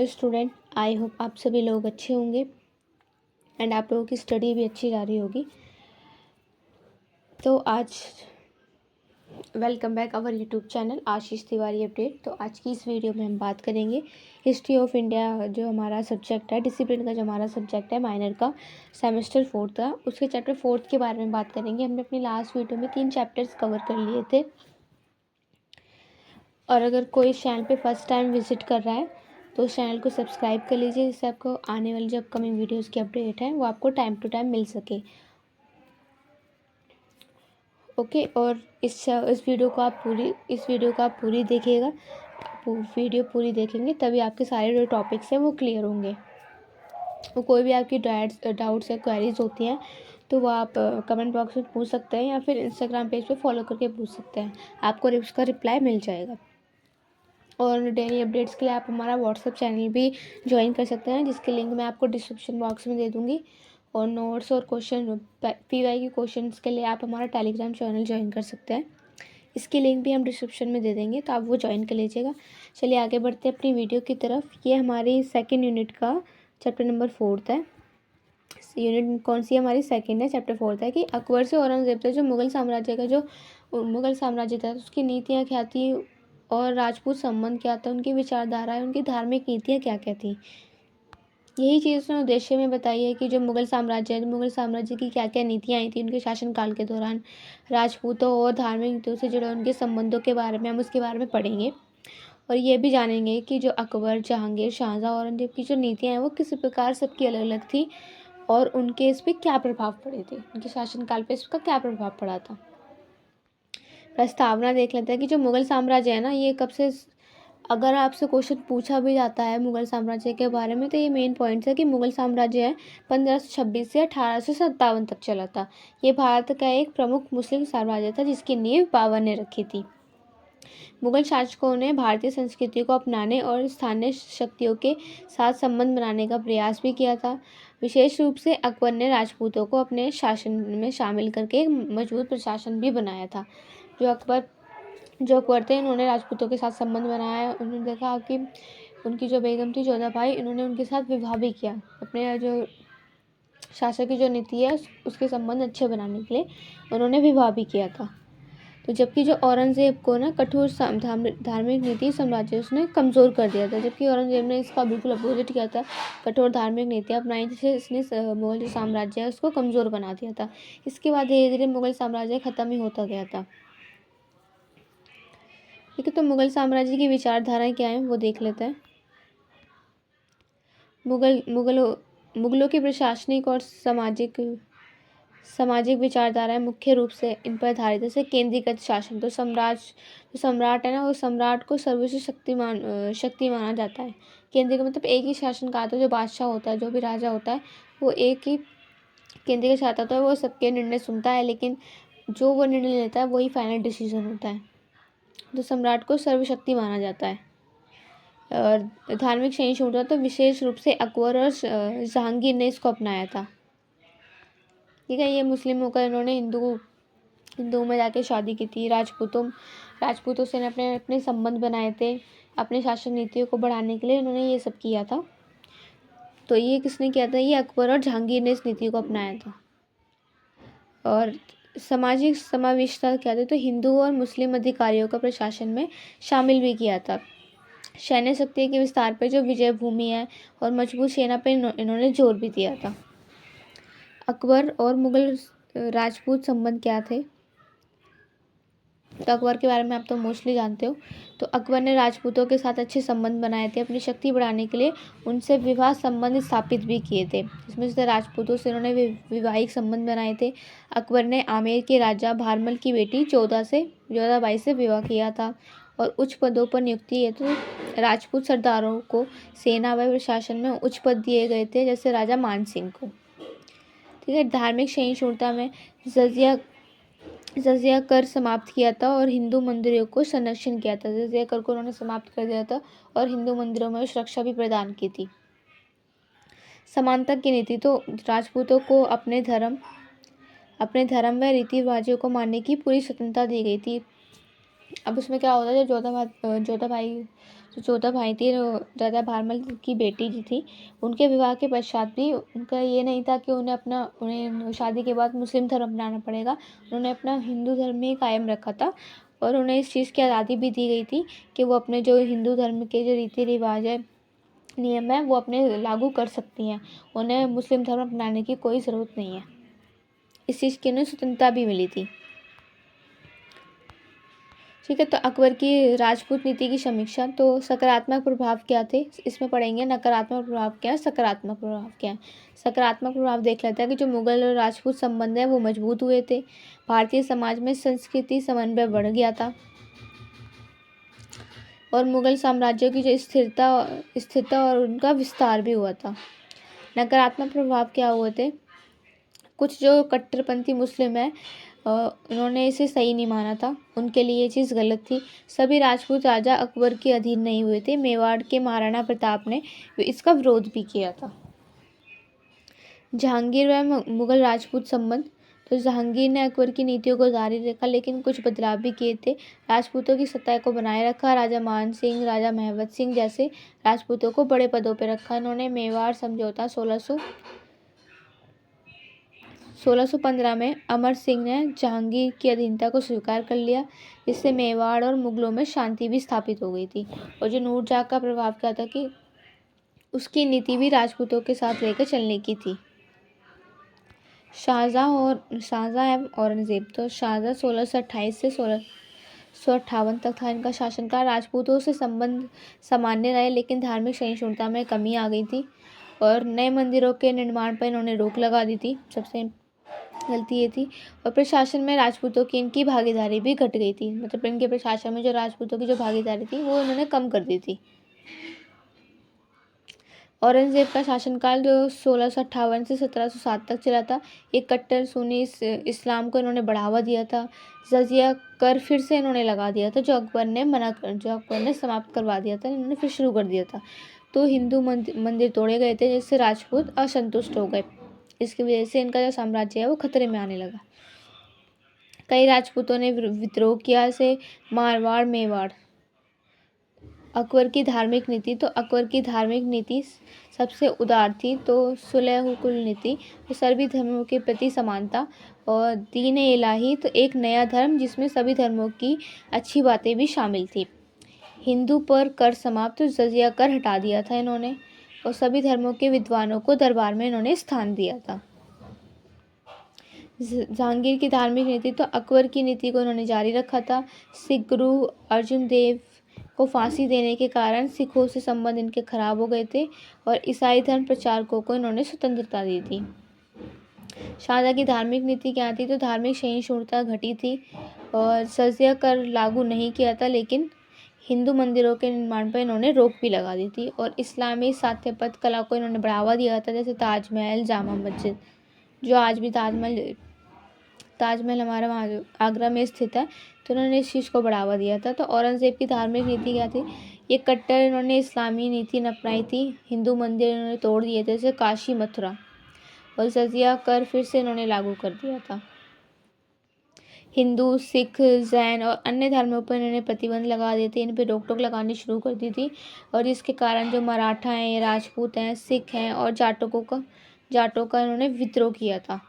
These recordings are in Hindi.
स्टूडेंट, आई होप आप सभी लोग अच्छे होंगे एंड आप लोगों की स्टडी भी अच्छी जा रही होगी। तो आज welcome back our YouTube channel Ashish Tiwari update. तो आज की इस वीडियो में हम बात करेंगे हिस्ट्री ऑफ इंडिया, जो हमारा सब्जेक्ट है, डिसिप्लिन का जो हमारा सब्जेक्ट है माइनर का, सेमेस्टर 4 का, उसके चैप्टर 4 के बारे में बात करेंगे। हमने अपनी लास्ट वीडियो में 3 चैप्टर्स कवर कर लिए थे। और अगर कोई चैनल पे फर्स्ट टाइम विजिट कर रहा है तो उस चैनल को सब्सक्राइब कर लीजिए, जिससे आपको आने वाली जो अपकमिंग वीडियोस की अपडेट है वो आपको टाइम टू टाइम मिल सके। ओके। और इस वीडियो को आप पूरी देखिएगा। वीडियो पूरी देखेंगे तभी आपके सारे जो टॉपिक्स हैं वो क्लियर होंगे। वो कोई भी आपकी डाउट्स या क्वेरीज होती हैं तो वो आप कमेंट बॉक्स में पूछ सकते हैं या फिर इंस्टाग्राम पेज पे फॉलो करके पूछ सकते हैं, आपको उसका रिप्लाई मिल जाएगा। और डेली अपडेट्स के लिए आप हमारा व्हाट्सएप चैनल भी ज्वाइन कर सकते हैं, जिसकी लिंक मैं आपको डिस्क्रिप्शन बॉक्स में दे दूँगी। और नोट्स और PY के क्वेश्चंस के लिए आप हमारा टेलीग्राम चैनल ज्वाइन कर सकते हैं, इसकी लिंक भी हम डिस्क्रिप्शन में दे देंगे, तो आप वो ज्वाइन कर लीजिएगा। चलिए आगे बढ़ते हैं अपनी वीडियो की तरफ। ये हमारी सेकेंड यूनिट का चैप्टर नंबर 4 है। यूनिट कौन सी हमारी सेकेंड है, चैप्टर 4 है कि अकबर से औरंगज़ेब तक जो मुग़ल साम्राज्य था उसकी नीतियाँ क्या थी और राजपूत संबंध क्या था, उनकी विचारधाराएं, उनकी धार्मिक नीतियाँ क्या क्या थी। यही चीज़ उसने उद्देश्य में बताई है कि जो मुग़ल साम्राज्य की क्या क्या नीतियाँ आई थी उनके शासनकाल के दौरान, राजपूतों और धार्मिक नीतियों से जुड़े उनके संबंधों के बारे में हम उसके बारे में पढ़ेंगे। और ये भी जानेंगे कि जो अकबर, जहांगीर, शाहजहाँ, औरंगजेब की जो नीतियाँ हैं वो किस प्रकार सबकी अलग अलग थी और उनके इस पर क्या प्रभाव पड़े थे, उनके शासनकाल पे इसका क्या प्रभाव पड़ा था। प्रस्तावना देख लेते हैं कि जो मुग़ल साम्राज्य है ना, ये कब से, अगर आपसे क्वेश्चन पूछा भी जाता है मुग़ल साम्राज्य के बारे में तो ये मेन पॉइंट्स है कि मुग़ल साम्राज्य है 1526 से 1857 तक चला था। ये भारत का एक प्रमुख मुस्लिम साम्राज्य था जिसकी नींव बाबर ने रखी थी। मुग़ल शासकों ने भारतीय संस्कृति को अपनाने और स्थानीय शक्तियों के साथ संबंध बनाने का प्रयास भी किया था। विशेष रूप से अकबर ने राजपूतों को अपने शासन में शामिल करके एक मजबूत प्रशासन भी बनाया था। जो अकबर थे, इन्होंने राजपूतों के साथ संबंध बनाया। उन्होंने देखा कि उनकी जो बेगम थी जोधाबाई, इन्होंने उनके साथ विवाह भी किया। अपने जो शासक की जो नीति है उसके संबंध अच्छे बनाने के लिए उन्होंने विवाह भी किया था। तो जबकि जो औरंगज़ेब को ना कठोर धार्मिक नीति साम्राज्य उसने कमज़ोर कर दिया था, जबकि औरंगज़ेब ने इसका बिल्कुल अपोजिट किया था, कठोर धार्मिक नीतियाँ अपनाई जिससे इसने मुग़ल जो साम्राज्य है उसको कमज़ोर बना दिया था। इसके बाद धीरे धीरे मुग़ल साम्राज्य ख़त्म ही होता गया था। ठीक है, तो मुग़ल साम्राज्य की विचारधाराएं क्या हैं वो देख लेते हैं। मुग़लों की प्रशासनिक और सामाजिक विचारधाराएं मुख्य रूप से इन पर आधारित है। जैसे केंद्रीकृत शासन, तो सम्राट है ना, वो सम्राट को सर्वोच्च शक्ति माना जाता है। केंद्रीय का मतलब एक ही शासन का आता है, जो बादशाह होता है, जो भी राजा होता है वो एक ही केंद्रीय का होता है, वो सबके निर्णय सुनता है, लेकिन जो वो निर्णय लेता है वही फाइनल डिसीजन होता है। तो सम्राट को सर्वशक्ति माना जाता है। और धार्मिक सहिष्णुता तो विशेष रूप से अकबर और जहांगीर ने इसको अपनाया था। ठीक है, ये मुस्लिम होकर इन्होंने हिंदुओं में जाके शादी की थी। राजपूतों से अपने अपने संबंध बनाए थे, अपने शासन नीतियों को बढ़ाने के लिए इन्होंने ये सब किया था। तो ये किसने किया था, ये अकबर और जहांगीर ने इस नीति को अपनाया था। और सामाजिक समावेशिता क्या थे, तो हिंदू और मुस्लिम अधिकारियों का प्रशासन में शामिल भी किया था। सैन्य शक्ति के विस्तार पर जो विजय भूमि है और मजबूत सेना पर इन्होंने जोर भी दिया था। अकबर और मुग़ल राजपूत संबंध क्या थे, तो अकबर के बारे में आप तो मोस्टली जानते हो। तो अकबर ने राजपूतों के साथ अच्छे संबंध बनाए थे, अपनी शक्ति बढ़ाने के लिए उनसे विवाह संबंध स्थापित भी किए थे, जिसमें से राजपूतों से उन्होंने विवाहिक संबंध बनाए थे। अकबर ने आमेर के राजा भारमल की बेटी जोधाबाई से विवाह किया था और उच्च पदों पर नियुक्ति है। तो राजपूत सरदारों को सेना व प्रशासन में उच्च पद दिए गए थे, जैसे राजा मान सिंह को। ठीक है, धार्मिक सहिष्णुता में जजिया कर समाप्त किया था और हिंदू मंदिरों को संरक्षण किया था। जजिया कर को उन्होंने समाप्त कर दिया था और हिंदू मंदिरों में सुरक्षा भी प्रदान की थी। समानता की नीति, तो राजपूतों को अपने धर्म व रीति रिवाजों को मानने की पूरी स्वतंत्रता दी गई थी। अब उसमें क्या होता है, जो जोधा भाई थी, राजा भारमल की बेटी जी थी, उनके विवाह के पश्चात भी उनका ये नहीं था कि उन्हें शादी के बाद मुस्लिम धर्म अपनाना पड़ेगा। उन्होंने अपना हिंदू धर्म में ही कायम रखा था और उन्हें इस चीज़ की आज़ादी भी दी गई थी कि वो अपने जो हिंदू धर्म के जो रीति रिवाज है, नियम है, वो अपने लागू कर सकती हैं। उन्हें मुस्लिम धर्म अपनाने की कोई ज़रूरत नहीं है। इस चीज़ की उन्हें स्वतंत्रता भी मिली थी। ठीक है, तो अकबर की राजपूत नीति की समीक्षा। तो सकारात्मक प्रभाव क्या थे, इसमें पढ़ेंगे। नकारात्मक प्रभाव क्या है, सकारात्मक प्रभाव क्या है। सकारात्मक प्रभाव देख लेते हैं कि जो मुगल और राजपूत संबंध है वो मजबूत हुए थे। भारतीय समाज में संस्कृति समन्वय बढ़ गया था और मुगल साम्राज्य की जो स्थिरता और उनका विस्तार भी हुआ था। नकारात्मक प्रभाव क्या हुए थे, कुछ जो कट्टरपंथी मुस्लिम है उन्होंने इसे सही नहीं माना था, उनके लिए ये चीज़ गलत थी। सभी राजपूत राजा अकबर के अधीन नहीं हुए थे। मेवाड़ के महाराणा प्रताप ने इसका विरोध भी किया था। जहांगीर व मुगल राजपूत संबंध। तो जहांगीर ने अकबर की नीतियों को जारी रखा लेकिन कुछ बदलाव भी किए थे। राजपूतों की सत्ता को बनाए रखा। राजा मान सिंह, राजा महवत सिंह जैसे राजपूतों को बड़े पदों पर रखा। इन्होंने मेवाड़ समझौता 1615 में अमर सिंह ने जहांगीर की अधीनता को स्वीकार कर लिया। इससे मेवाड़ और मुगलों में शांति भी स्थापित हो गई थी। और जो नूरजहाँ का प्रभाव क्या था कि उसकी नीति भी राजपूतों के साथ लेकर चलने की थी। शाहजहाँ एवं औरंगजेब। तो शाहजहाँ 1628 से 1658 तक था इनका शासनकाल। राजपूतों से संबंध सामान्य रहे लेकिन धार्मिक सहिष्णुता में कमी आ गई थी और नए मंदिरों के निर्माण पर इन्होंने रोक लगा दी थी। सबसे गलती ये थी। और प्रशासन में राजपूतों की इनकी भागीदारी भी घट गई थी, मतलब इनके प्रशासन में जो राजपूतों की जो भागीदारी थी वो इन्होंने कम कर दी थी। औरंगजेब का शासनकाल जो 1658 से 1707 तक चला था। एक कट्टर सुन्नी इस्लाम को इन्होंने बढ़ावा दिया था। जजिया कर फिर से इन्होंने लगा दिया था जो अकबर ने समाप्त करवा दिया था, इन्होंने फिर शुरू कर दिया था। तो हिंदू मंदिर तोड़े गए थे जिससे राजपूत असंतुष्ट हो गए। इसकी वजह से इनका जो साम्राज्य है वो खतरे में आने लगा। कई राजपूतों ने विद्रोह किया, जैसे मारवाड़, मेवाड़। अकबर की धार्मिक नीति। तो अकबर की धार्मिक नीति सबसे उदार थी। तो सुलह कुल नीति, तो सभी धर्मों के प्रति समानता और दीन इलाही, तो एक नया धर्म जिसमें सभी धर्मों की अच्छी बातें भी शामिल थी। हिंदू पर कर समाप्त, तो जजिया कर हटा दिया था इन्होंने और सभी धर्मों के विद्वानों को दरबार में इन्होंने स्थान दिया था। जहांगीर की धार्मिक नीति। तो अकबर की नीति को इन्होंने जारी रखा था। सिख गुरु अर्जुन देव को फांसी देने के कारण सिखों से संबंध इनके खराब हो गए थे और ईसाई धर्म प्रचारकों को इन्होंने स्वतंत्रता दी थी। शाहजहाँ की धार्मिक नीति क्या थी, तो धार्मिक सहिष्णुता घटी थी और जजिया कर लागू नहीं किया था लेकिन हिंदू मंदिरों के निर्माण पर इन्होंने रोक भी लगा दी थी और इस्लामी स्थापत्य कला को इन्होंने बढ़ावा दिया था, जैसे ताजमहल, जामा मस्जिद, जो आज भी ताजमहल हमारा वहाँ आगरा में स्थित है, तो उन्होंने इस चीज़ को बढ़ावा दिया था। तो औरंगज़ेब की धार्मिक नीति क्या थी, ये कट्टर इन्होंने इस्लामी नीति अपनाई थी। हिंदू मंदिर इन्होंने तोड़ दिए थे, जैसे काशी, मथुरा, और जजिया कर फिर से इन्होंने लागू कर दिया था। हिंदू, सिख, जैन और अन्य धर्मों पर इन्होंने प्रतिबंध लगा दिए थे, इन पर रोक टोक लगानी शुरू कर दी थी और जिसके कारण जो मराठा हैं, राजपूत हैं, सिख हैं और जाटों का इन्होंने विद्रोह किया था।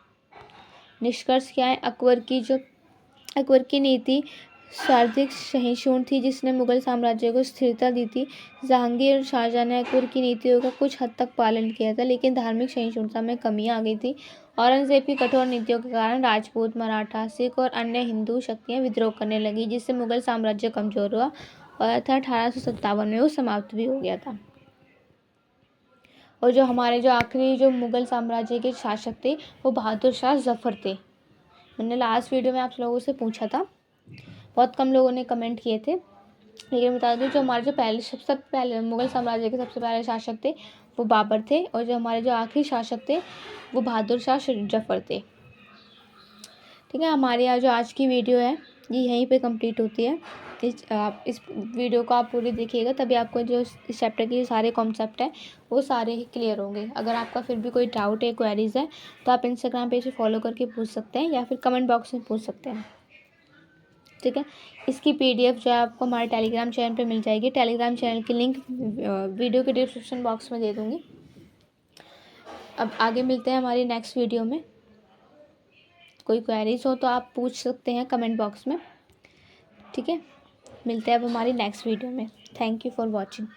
निष्कर्ष क्या है, अकबर की नीति शारीरिक सहिष्णु थी जिसने मुगल साम्राज्य को स्थिरता दी थी। जहांगीर और शाहजहाँ ने अकबर की नीतियों का कुछ हद तक पालन किया था लेकिन धार्मिक सहिष्णुता में कमी आ गई थी। औरंगजेब की कठोर नीतियों के कारण राजपूत, मराठा, सिख और अन्य हिंदू शक्तियाँ विद्रोह करने लगी जिससे मुगल साम्राज्य कमजोर हुआ और 1857 में वो समाप्त भी हो गया था। और जो हमारे जो आखिरी जो मुगल साम्राज्य के शासक थे वो बहादुर शाह जफ़र थे। मैंने लास्ट वीडियो में आप लोगों से पूछा था, बहुत कम लोगों ने कमेंट किए थे, लेकिन बता दूँ जो हमारे जो सबसे पहले मुगल साम्राज्य के सबसे पहले शासक थे वो बाबर थे और जो हमारे जो आखिरी शासक थे वो बहादुर शाह जफ़र थे। ठीक है, हमारे यहाँ जो आज की वीडियो है ये यहीं पे कंप्लीट होती है। आप इस वीडियो को आप पूरी देखिएगा तभी आपको जो इस चैप्टर के सारे कॉन्सेप्ट हैं वो सारे ही क्लियर होंगे। अगर आपका फिर भी कोई डाउट है, क्वेरीज है, तो आप इंस्टाग्राम पेज पे फॉलो करके पूछ सकते हैं या फिर कमेंट बॉक्स में पूछ सकते हैं। ठीक है। इसकी PDF जो है आपको हमारे टेलीग्राम चैनल पे मिल जाएगी। टेलीग्राम चैनल की लिंक वीडियो के डिस्क्रिप्शन बॉक्स में दे दूँगी। अब आगे मिलते हैं हमारी नेक्स्ट वीडियो में। कोई क्वेरीज हो तो आप पूछ सकते हैं कमेंट बॉक्स में, ठीक है। मिलते हैं अब हमारी नेक्स्ट वीडियो में। Thank you for watching.